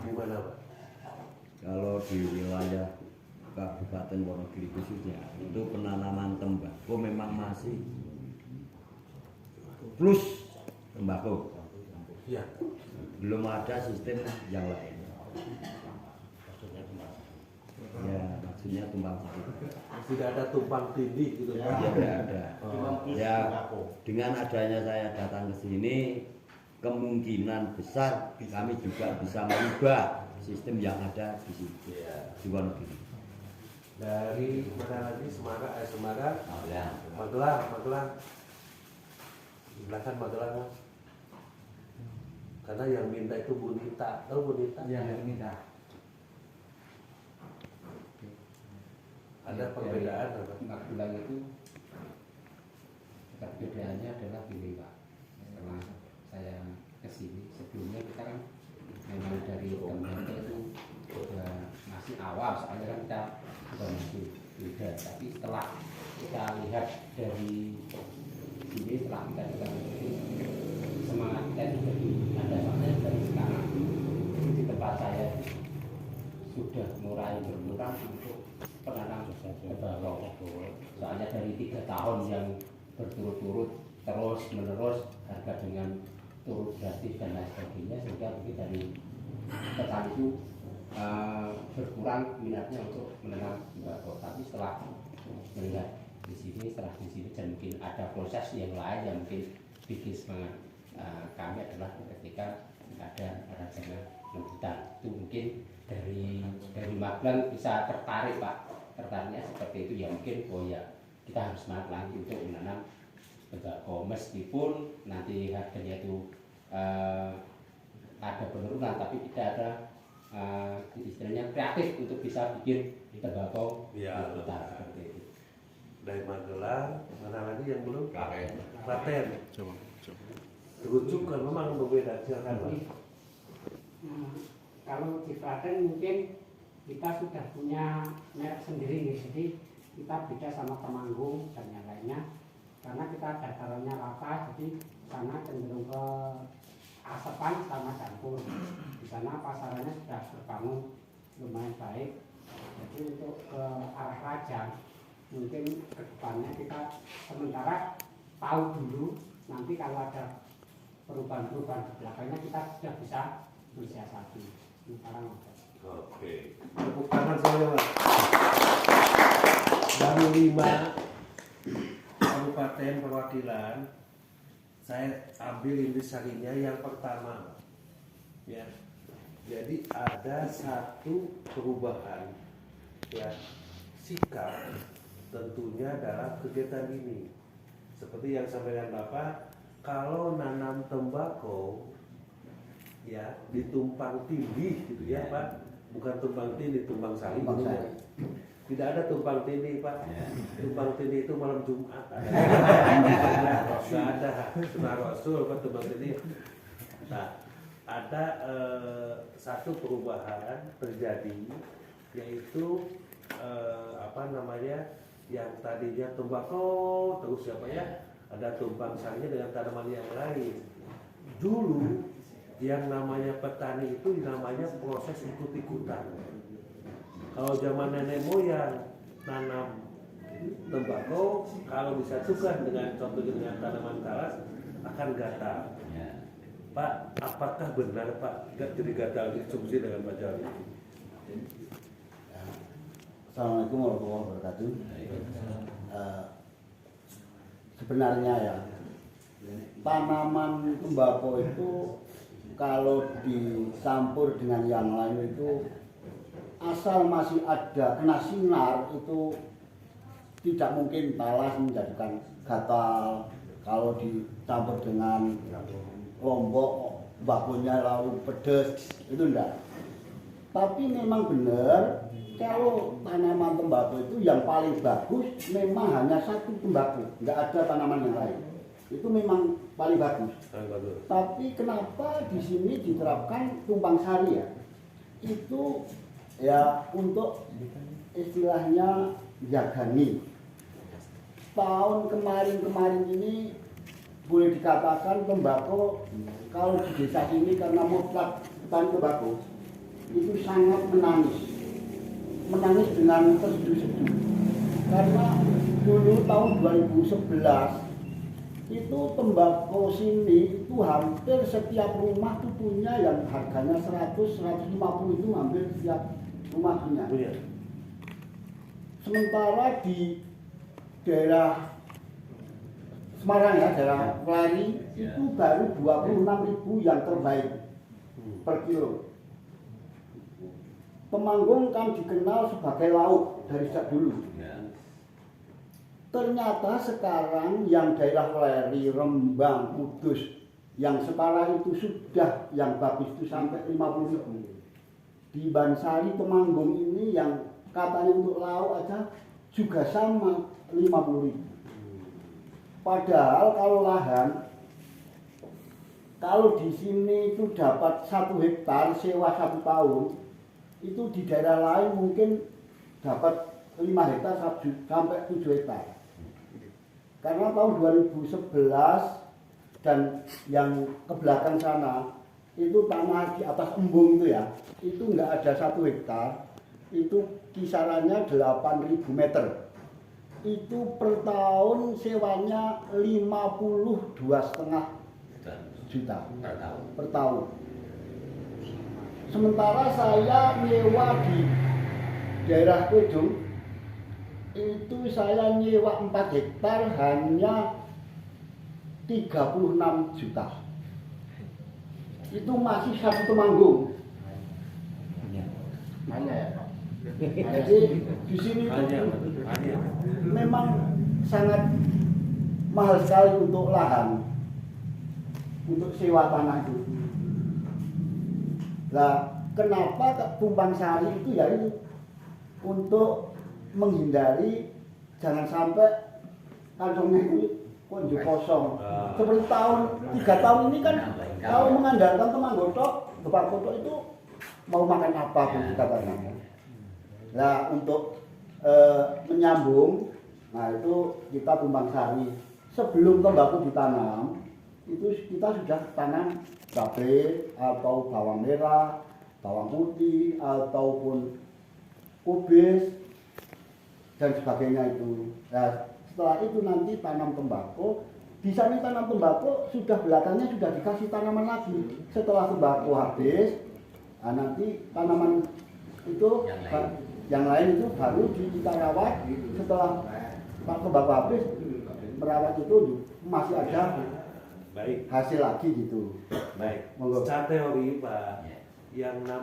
Gimana Pak? Kalau di wilayah Kabupaten Wonogiri khususnya itu penanaman tembakau memang masih plus tembakau. Iya. Belum ada sistem yang lain. Ya, maksudnya tumpang sari. Tidak ada tumpang tindih gitu Ya, Pak. tidak ada. Oh. Ya, dengan adanya saya datang ke sini, kemungkinan besar kami juga bisa merubah sistem yang ada di sini, Iya. di Wonogiri. Dari mana lagi? Semarang, Semarang, Ya. Magelang. Di belakang Magelang Mas. Karena yang minta itu Bu Nita. Tahu Bu Nita? Iya, yang minta. Ada perbedaan apa? Magelang itu perbedaannya adalah gini Pak. Setelah saya kesini sebelumnya kita kan memang dari tembakau itu udah masih awal, soalnya kan kita sudah masih beda. Tapi setelah kita lihat dari sini, setelah kita juga semangat kita itu jadi ada, soalnya dari sekarang di tempat saya sudah mulai berkurang untuk penanam tembakau. Soalnya dari 3 tahun yang berturut-turut terus menerus harga dengan turut drastis dan lain sebagainya, sehingga mungkin dari petani itu berkurang minatnya untuk menanam tembakau. Tapi setelah melihat di sini, dan mungkin ada proses yang lain yang mungkin bikin semangat kami adalah ketika ada rancangan lembutan. Itu mungkin dari Magelang bisa tertarik Pak, tertariknya seperti itu ya, mungkin oh ya kita harus semangat lagi untuk menanam tembakau meskipun nanti harganya itu ada penurunan, tapi tidak ada istilahnya kreatif untuk bisa bikin tembakau Ya, lembutan seperti itu. Dari Magelang, mana lagi yang belum? Klaten. Klaten. Coba. Terucuk kan memang berbeda, silakan Pak. Kalau di Klaten mungkin kita sudah punya merek sendiri nih, jadi kita beda sama Temanggung dan yang lainnya karena kita datarannya rata, jadi sana cenderung ke asepan sama campur. Di sana pasarannya sudah terbangun lumayan baik, jadi untuk ke arah Rajang mungkin ke depannya kita sementara tahu dulu, nanti kalau ada perubahan-perubahan di belakangnya kita sudah bisa mensiasati. Sekarang Oke. Tepuk tangan saya Pak. Dari 5 kabupaten perwakilan, saya ambil intisarinya yang pertama, ya. Jadi ada satu perubahan, ya, sikap tentunya dalam kegiatan ini. Seperti yang sampaikan Bapak, kalau nanam tembakau, ya, ditumpang tindih gitu ya Pak, bukan tumpang tindih, tumpang sari. Tidak ada tumpang tindih Pak. Tumpang tindih itu malam Jumat. Tidak ada sunah Rasul Pak tumpang tindih. Nah, ada satu perubahan terjadi, yaitu yang tadinya tembakau terus ya Pak ya, ada tumpang sarinya dengan tanaman yang lain. Dulu yang namanya petani itu namanya proses ikut-ikutan. Kalau zaman nenek moyang nanam tembakau, kalau disatukan dengan contohnya dengan tanaman talas akan gatal. Pak, apakah benar Pak jadi gatal dikonsumsi dengan Pak Jarwi? Assalamualaikum warahmatullahi wabarakatuh. Sebenarnya ya, tanaman tembakau itu kalau dicampur dengan yang lain itu asal masih ada kena sinar itu tidak mungkin talas menjadikan gatal. Kalau dicampur dengan lombok bakunya lalu pedes itu enggak. Tapi memang benar kalau tanaman tembakau itu yang paling bagus memang hanya satu tembakau, enggak ada tanaman yang lain. Itu memang paling bagus. Tapi kenapa di sini diterapkan tumpang sari ya? Itu ya untuk istilahnya jagani. Tahun kemarin ini boleh dikatakan tembakau kalau di desa ini karena mutlak hutan tembakau itu sangat menangis dengan terseduh-seduh. Karena dulu tahun 2011 itu tembakau sini itu hampir setiap rumah itu punya, yang harganya 100-150 itu hampir setiap rumah punya. Sementara di daerah Semarang ya, daerah Kelari itu baru 26.000 yang terbaik per kilo. Temanggung kan dikenal sebagai lauk dari sejak dulu. Ternyata sekarang yang daerah Kelari, Rembang, Kudus yang setara itu sudah yang bagus itu sampai 50.000. Di Bansari, Temanggung ini yang katanya untuk lauk aja juga sama 50.000. Padahal kalau lahan, kalau di sini itu dapat 1 hektar sewa 1 tahun, itu di daerah lain mungkin dapat 5 hektar sampai 7 hektar. Karena tahun 2011 dan yang ke belakang sana itu tanah di atas embung itu ya, itu enggak ada 1 hektar, itu kisarannya 8.000 meter. Itu per tahun sewanya 52,5 juta per tahun. Sementara saya nyewa di daerah Kedung itu saya nyewa 4 hektar hanya 36 juta. Itu masih 1 Temanggung. Hanya ya. Jadi di sini itu memang sangat mahal sekali untuk lahan, untuk sewa tanah itu. Nah, kenapa Tumpang Sari itu ya itu untuk menghindari jangan sampai kantongnya itu konjuk kosong. Seperti 3 tahun ini kan kalau mengandalkan Temanggung Depan Kotok itu mau makan apa pun dikatakan. Nah, untuk menyambung, nah itu kita Tumpang Sari sebelum tembakau ditanam itu kita sudah tanam cabai atau bawang merah, bawang putih ataupun kubis dan sebagainya itu. Nah, setelah itu nanti tanam tembakau. Di sana tanam tembakau sudah belakangnya sudah dikasih tanaman lagi. Setelah tembakau habis, nah nanti tanaman itu yang lain itu baru kita rawat. Setelah tembakau habis, merawat itu masih ada baik hasil lagi gitu. baik Monggo. secara teori Pak, yang nama